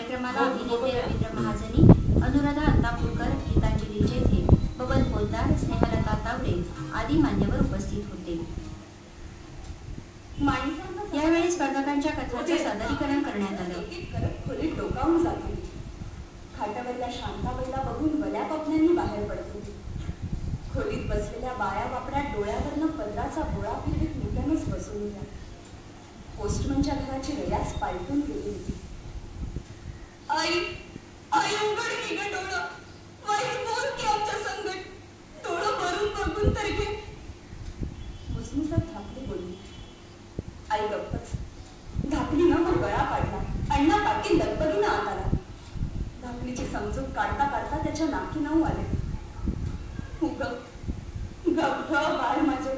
कार्यक्रमाला अभिनेते रवींद्र महाजनी, अनुराधा अंतापूरकर, गीतांजली जेठे, बबन पोद्दार, स्नेहलता तावडे आदी मान्यवर उपस्थित होते। यावेळी स्पर्धकांच्या कथांचे सादरीकरण करण्यात आलं। खोलीत डोकावून जाते, खाटावरल्या शांताबाईला बघून वल्या पपण्यांनी बाहेर पडते। खोलीत बसलेल्या बाया बापड्या डोळ्यावरनं पदराचा गोळा फिरवीत मुक्यानेच बसून होत्या। पोस्टमनच्या घराची रयास पालटून गेली होती। आई आई उघड की ग डोळं, वाईट बोल की आमच्या संगत, डोळं भरून बघून तर घे। मुसमुसत धाकली बोलली। आई गप्पच, धाकलीनं मग गळा काढला, अण्णा पाटील लगबगीनं आत आला। धाकलीची समजूत काढता काढता त्याच्या नाकी नाऊ आले। गप्प बाळ माझे,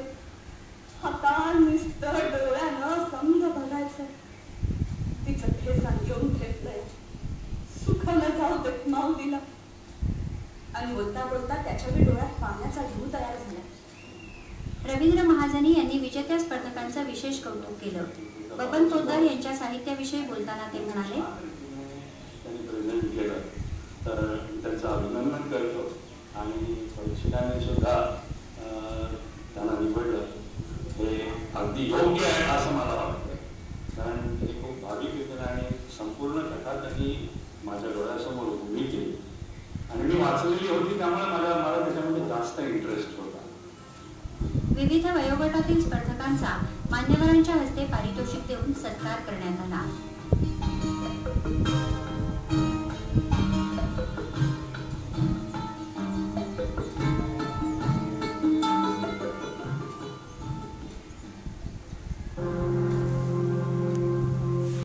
हातात नुसतं डोळ्यानं समज बघायचं। तिचं ठेसा घेऊन ठेपलंय, सुखानं जाऊ देत माऊलीला। आणि बोलता बोलता त्याच्याही डोळ्यात पाण्याचा ढू तयार झाला। रवींद्र महाजनी यांनी विजेत्या स्पर्धकांचं विशेष कौतुक केलं। बबन पोद्दार यांच्या साहित्याविषयी बोलताना ते म्हणाले, तर त्यांचं अभिनंदन करतो आणि परीक्षकांनी सुद्धा त्यांना निवडलं हे अगदी योग्य आहे असं मला वाटतं। कारण ते खूप भाविक होते आणि संपूर्ण कथा त्यांनी माझ्या डोळ्यासमोर उभी केली आणि मी वाचलेली होती, त्यामुळे मला त्याच्यामध्ये जास्त इंटरेस्ट होता। विविध वयोगटातील स्पर्धकांचा मान्यवरांच्या हस्ते पारितोषिक देऊन सत्कार करण्यात आला।